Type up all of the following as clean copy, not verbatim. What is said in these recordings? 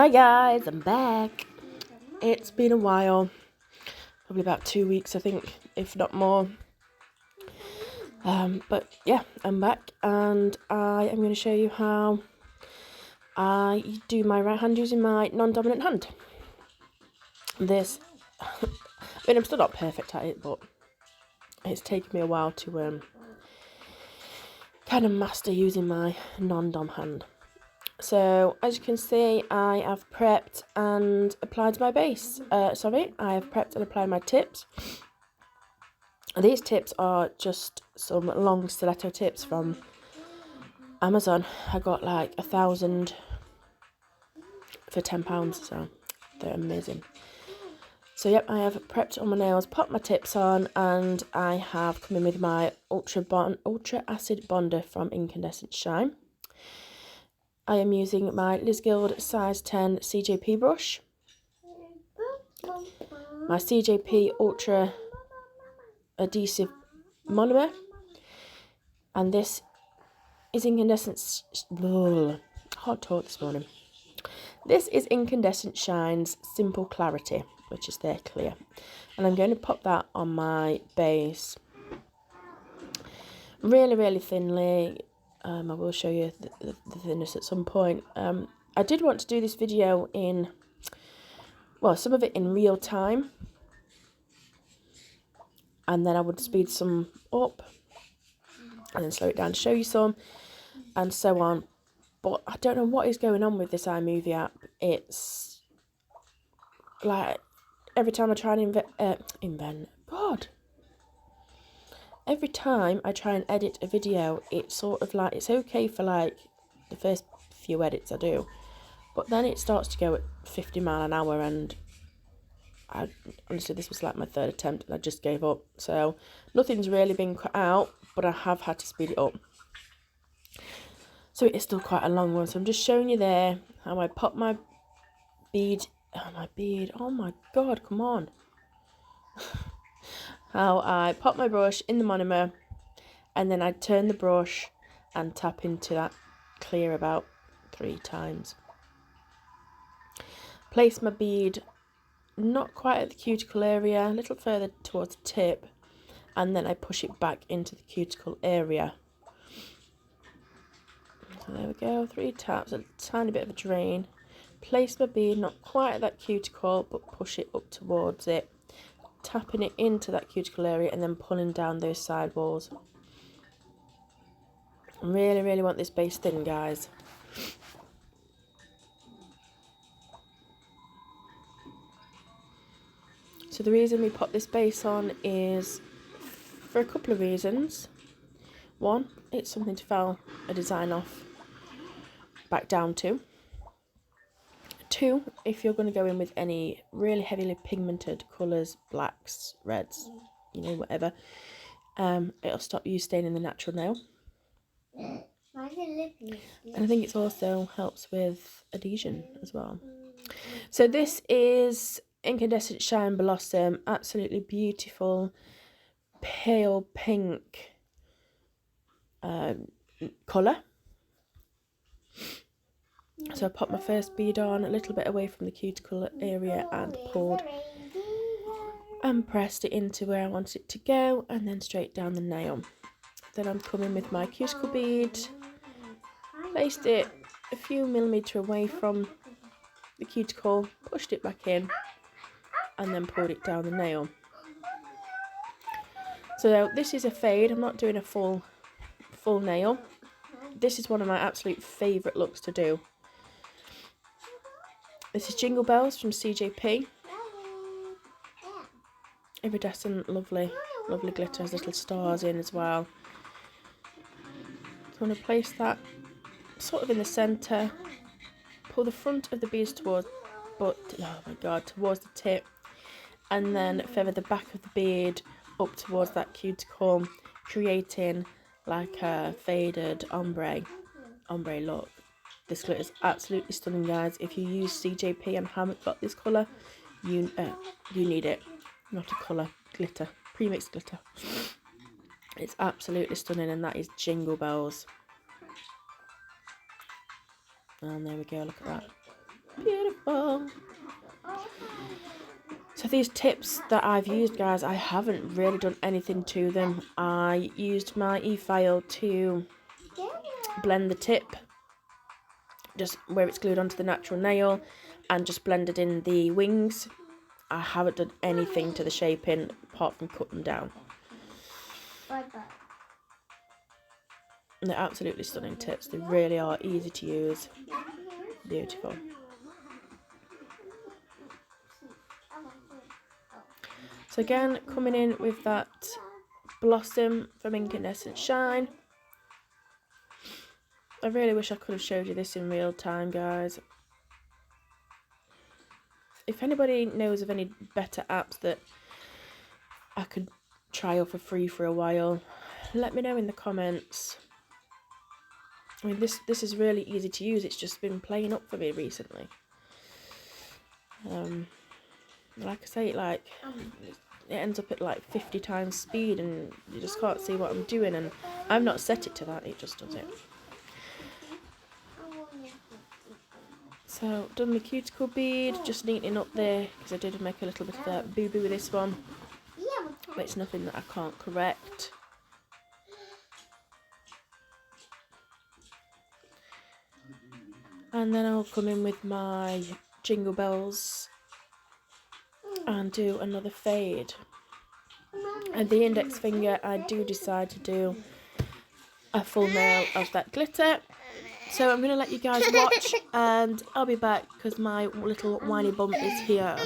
Hi guys, I'm back. It's been a while, probably about 2 weeks I think, if not more. But yeah, I'm back and I am going to show you how I do my right hand using my non-dominant hand. This, I'm still not perfect at it, but it's taken me a while to kind of master using my non-dom hand. So, as you can see, I have prepped and applied my base. I have prepped and applied my tips. These tips are just some long stiletto tips from Amazon. I got like 1,000 for £10, so they're amazing. So yep, I have prepped all my nails, popped my tips on, and I have come in with my Ultra Acid Bonder from Incandescent Shine. I am using my Liz Guild size 10 CJP brush, my CJP Ultra Adhesive Monomer, and this is Incandescent... hard talk this morning. This is Incandescent Shine's Simple Clarity, which is their clear. And I'm going to pop that on my base really, really thinly. I will show you the thinness at some point. I did want to do this video in, well, some of it in real time. And then I would speed some up and then slow it down to show you some, and so on. But I don't know what is going on with this iMovie app. It's like every time I try and every time I try and edit a video, it's sort of like, it's okay for like the first few edits I do, but then it starts to go at 50 miles an hour, and honestly, this was like my third attempt and I just gave up. So nothing's really been cut out, but I have had to speed it up. So it is still quite a long one. So I'm just showing you there how I pop my bead. Oh my god, come on. How I pop my brush in the monomer, and then I turn the brush and tap into that clear about 3 times. Place my bead not quite at the cuticle area, a little further towards the tip, and then I push it back into the cuticle area. So there we go, 3 taps, a tiny bit of a drain. Place my bead not quite at that cuticle, but push it up towards it, tapping it into that cuticle area and then pulling down those side walls. I really, really want this base thin, guys. So the reason we put this base on is for a couple of reasons. One, it's something to file a design off back down to. 2, if you're going to go in with any really heavily pigmented colours, blacks, reds, you know, whatever, it'll stop you staining the natural nail. And I think it also helps with adhesion as well. So this is Incandescent Shine Blossom, absolutely beautiful pale pink colour. So I popped my first bead on a little bit away from the cuticle area and pulled and pressed it into where I wanted it to go, and then straight down the nail. Then I'm coming with my cuticle bead, placed it a few millimetres away from the cuticle, pushed it back in, and then pulled it down the nail. So this is a fade, I'm not doing a full nail. This is one of my absolute favourite looks to do. This is Jingle Bells from CJP. Iridescent, lovely glitter, has little stars in as well. So I'm going to place that sort of in the centre, pull the front of the beads towards the tip, and then feather the back of the bead up towards that cuticle, creating like a faded ombre look. This glitter is absolutely stunning, guys. If you use CJP and haven't got this colour, you need it. Not a colour, glitter, premixed glitter. It's absolutely stunning, and that is Jingle Bells. And there we go, look at that. Beautiful. So these tips that I've used, guys, I haven't really done anything to them. I used my e-file to blend the tip, just where it's glued onto the natural nail, and just blended in the wings. I haven't done anything to the shaping apart from cut them down. And they're absolutely stunning tips. They really are easy to use. Beautiful. So again, coming in with that Blossom from Incandescent Shine. I really wish I could have showed you this in real time, guys. If anybody knows of any better apps that I could trial for free for a while, let me know in the comments. I mean, this is really easy to use. It's just been playing up for me recently. Like I say, it ends up at like 50 times speed, and you just can't see what I'm doing. And I've not set it to that; it just does it. So, done my cuticle bead, just neatening up there because I did make a little bit of a boo-boo with this one. But it's nothing that I can't correct. And then I'll come in with my Jingle Bells and do another fade. And the index finger, I do decide to do a full nail of that glitter. So I'm going to let you guys watch, and I'll be back because my little whiny bum is here.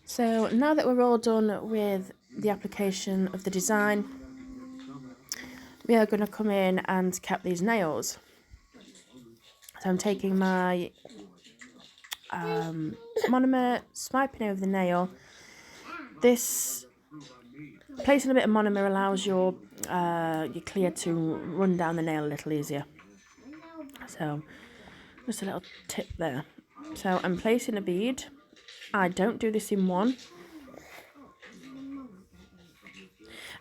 So now that we're all done with the application of the design, we are going to come in and cap these nails. So I'm taking my monomer, swiping over the nail. This placing a bit of monomer allows your clear to run down the nail a little easier. So just a little tip there. So I'm placing a bead. I don't do this in one.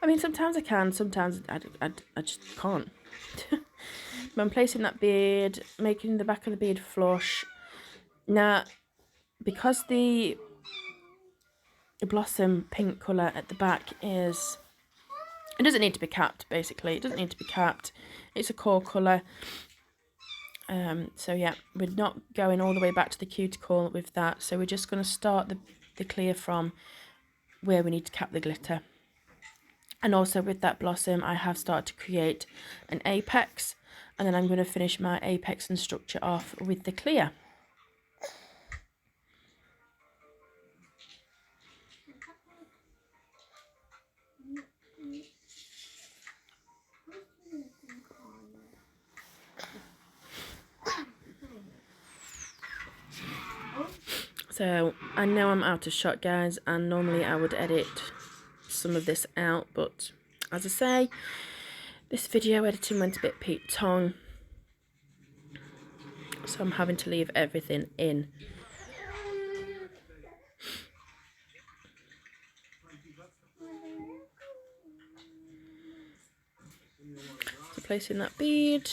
I mean, sometimes I can, sometimes I just can't. But I'm placing that bead, making the back of the bead flush. Now, because the blossom pink colour at the back is... It doesn't need to be capped, basically. It doesn't need to be capped. It's a core colour. So yeah, we're not going all the way back to the cuticle with that. So we're just going to start the clear from where we need to cap the glitter. And also with that blossom, I have started to create an apex. And then I'm going to finish my apex and structure off with the clear. So I know I'm out of shot, guys, and normally I would edit some of this out, but as I say, this video editing went a bit Pete Tong, so I'm having to leave everything in. So placing that bead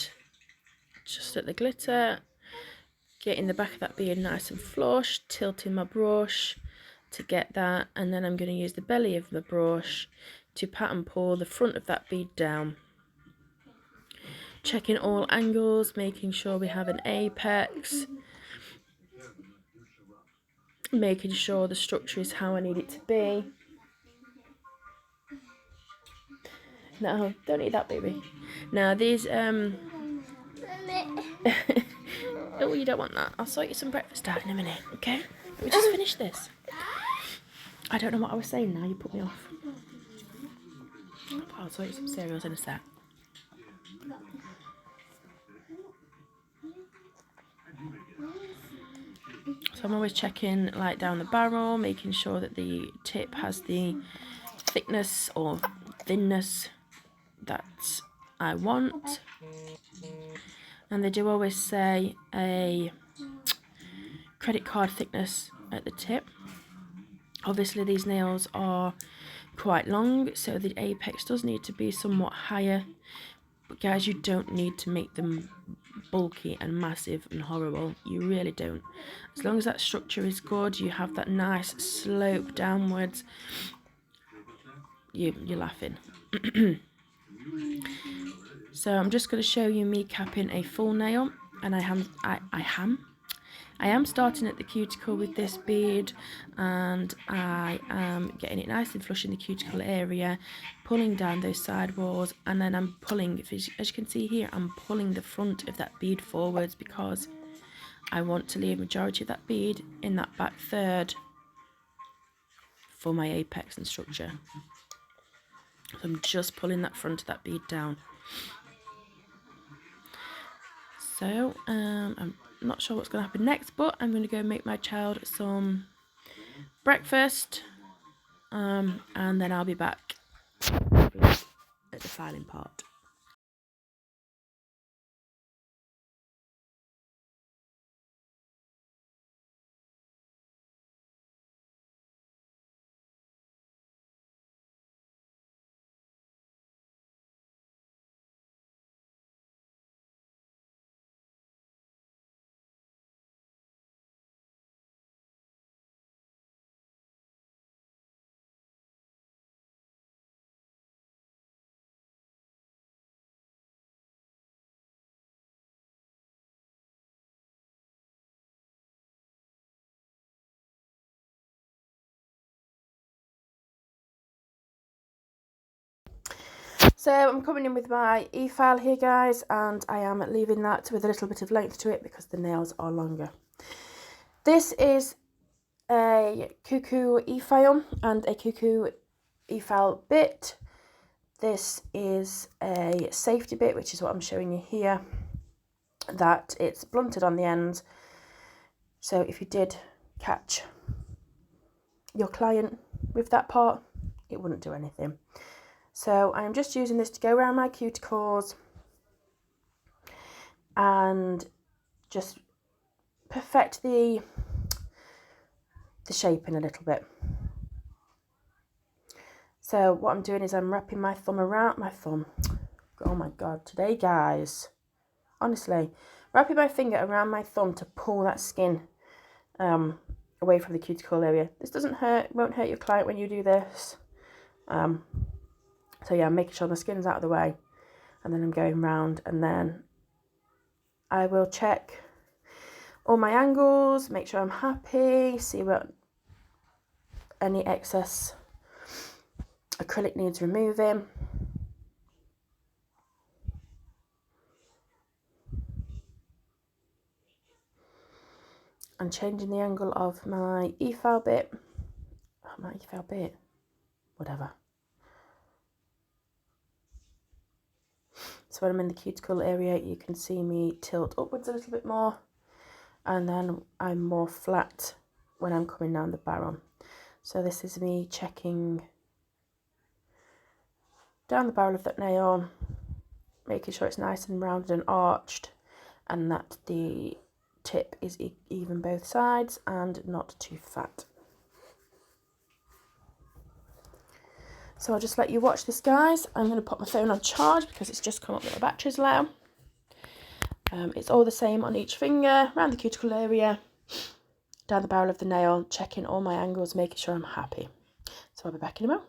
just at the glitter, getting the back of that bead nice and flush, tilting my brush to get that, and then I'm going to use the belly of the brush to pat and pull the front of that bead down. Checking all angles, making sure we have an apex, making sure the structure is how I need it to be. No, don't eat that, baby. Now these oh, you don't want that. I'll sort you some breakfast out in a minute, okay? Let me just finish this. I don't know what I was saying now, you put me off. I'll sort you some cereals in a sec. So I'm always checking like down the barrel, making sure that the tip has the thickness or thinness that I want. And they do always say a credit card thickness at the tip. Obviously these nails are quite long, so the apex does need to be somewhat higher. But guys, you don't need to make them bulky and massive and horrible. You really don't. As long as that structure is good, you have that nice slope downwards, you're laughing. So I'm just going to show you me capping a full nail, and I am starting at the cuticle with this bead, and I am getting it nice and flush in the cuticle area, pulling down those side walls, and then I'm pulling, as you can see here, I'm pulling the front of that bead forwards because I want to leave majority of that bead in that back third for my apex and structure. So I'm just pulling that front of that bead down. So I'm not sure what's going to happen next, but I'm going to go make my child some breakfast, and then I'll be back at the filing part. So I'm coming in with my e-file here, guys, and I am leaving that with a little bit of length to it because the nails are longer. This is a cuckoo e-file and a cuckoo e-file bit. This is a safety bit, which is what I'm showing you here, that it's blunted on the end. So if you did catch your client with that part, it wouldn't do anything. So I'm just using this to go around my cuticles and just perfect the shaping a little bit. So what I'm doing is I'm wrapping my thumb around my thumb. Oh my God, today guys, honestly, wrapping my finger around my thumb to pull that skin away from the cuticle area. This doesn't hurt, won't hurt your client when you do this. So yeah, I'm making sure the skin's out of the way, and then I'm going round, and then I will check all my angles, make sure I'm happy, see what any excess acrylic needs removing. And changing the angle of my e-file bit. Whatever. So when I'm in the cuticle area, you can see me tilt upwards a little bit more, and then I'm more flat when I'm coming down the barrel. So this is me checking down the barrel of that nail, making sure it's nice and rounded and arched, and that the tip is even both sides and not too fat. So I'll just let you watch this, guys. I'm going to put my phone on charge because it's just come up that the battery's low. It's all the same on each finger, around the cuticle area, down the barrel of the nail, checking all my angles, making sure I'm happy. So I'll be back in a moment.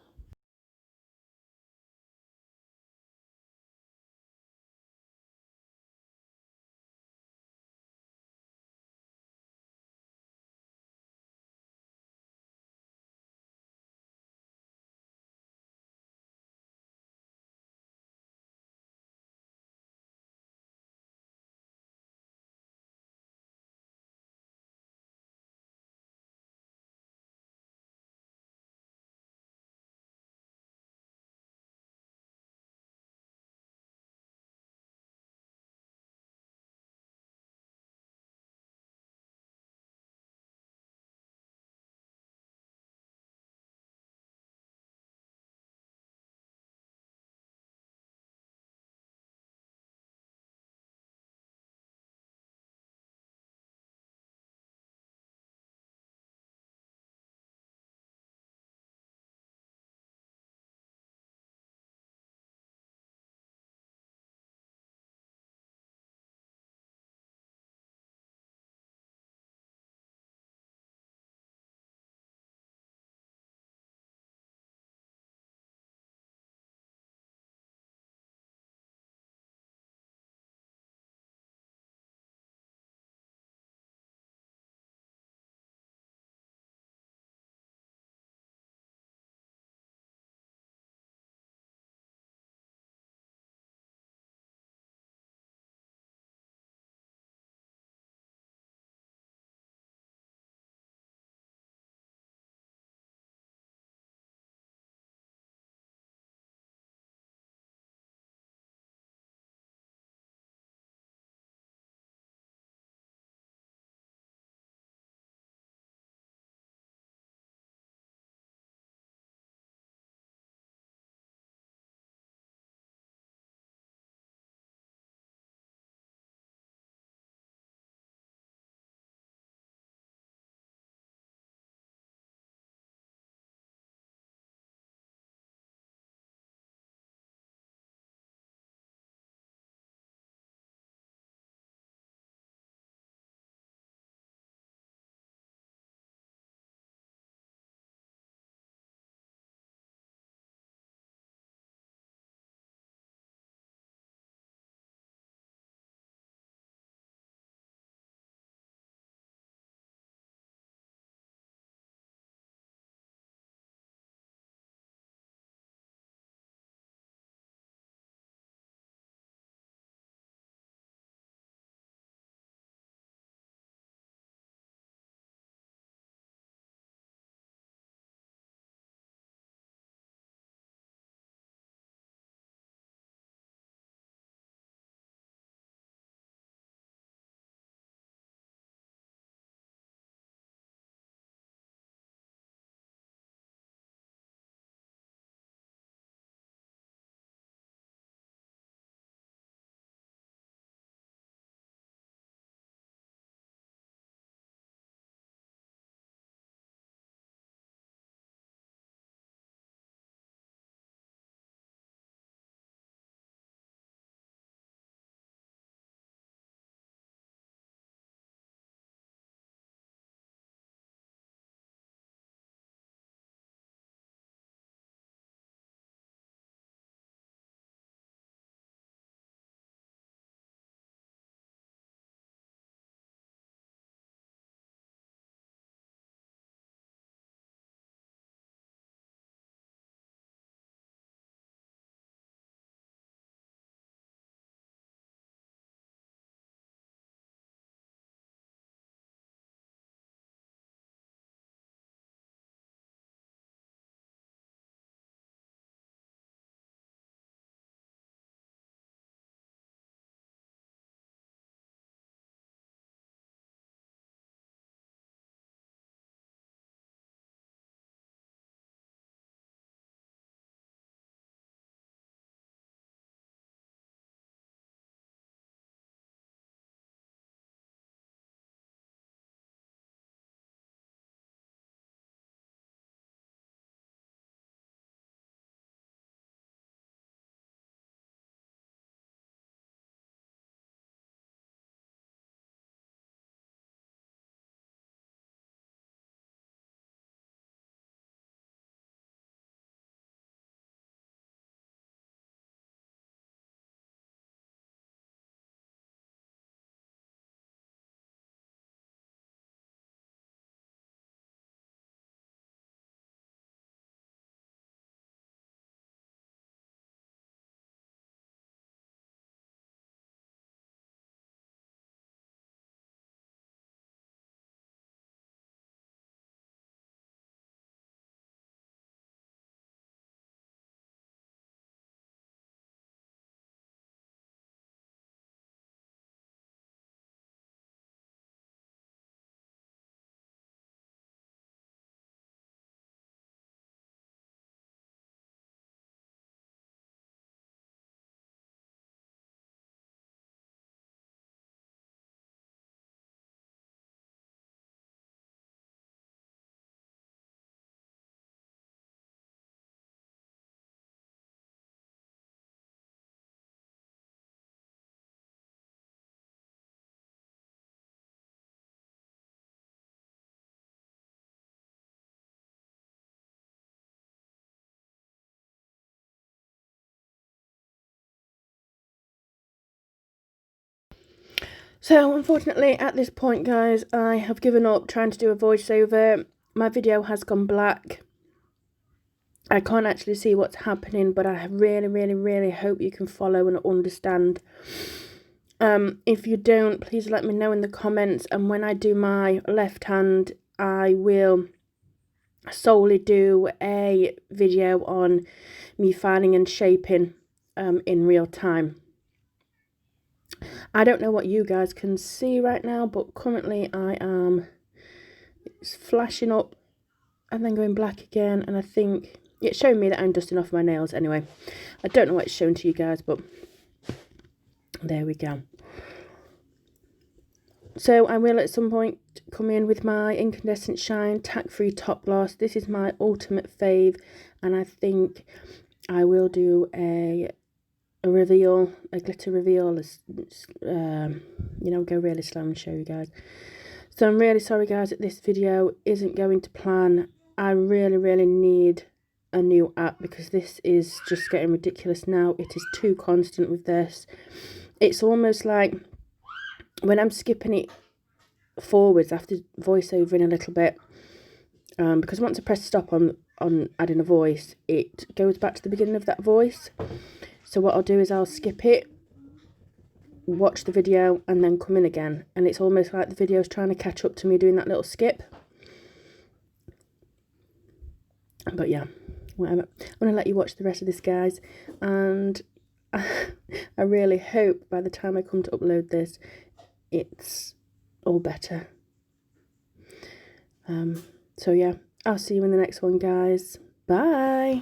So unfortunately at this point, guys, I have given up trying to do a voiceover. My video has gone black. I can't actually see what's happening, but I really hope you can follow and understand. If you don't, please let me know in the comments, and when I do my left hand, I will solely do a video on me filing and shaping in real time. I don't know what you guys can see right now, but currently it's flashing up and then going black again, and I think it's showing me that I'm dusting off my nails anyway. I don't know what it's showing to you guys, but there we go. So I will at some point come in with my incandescent shine tack-free top gloss. This is my ultimate fave, and I think I will do a reveal, a glitter reveal, you know, go really slow and show you guys. So I'm really sorry, guys, that this video isn't going to plan. I really need a new app because this is just getting ridiculous now. It is too constant with this. It's almost like when I'm skipping it forwards after voiceovering a little bit, because once I press stop on adding a voice, it goes back to the beginning of that voice. So what I'll do is I'll skip it, watch the video, and then come in again, and it's almost like the video's trying to catch up to me doing that little skip. But yeah, whatever. I'm going to let you watch the rest of this, guys, and I really hope by the time I come to upload this, it's all better. So yeah, I'll see you in the next one, guys. Bye.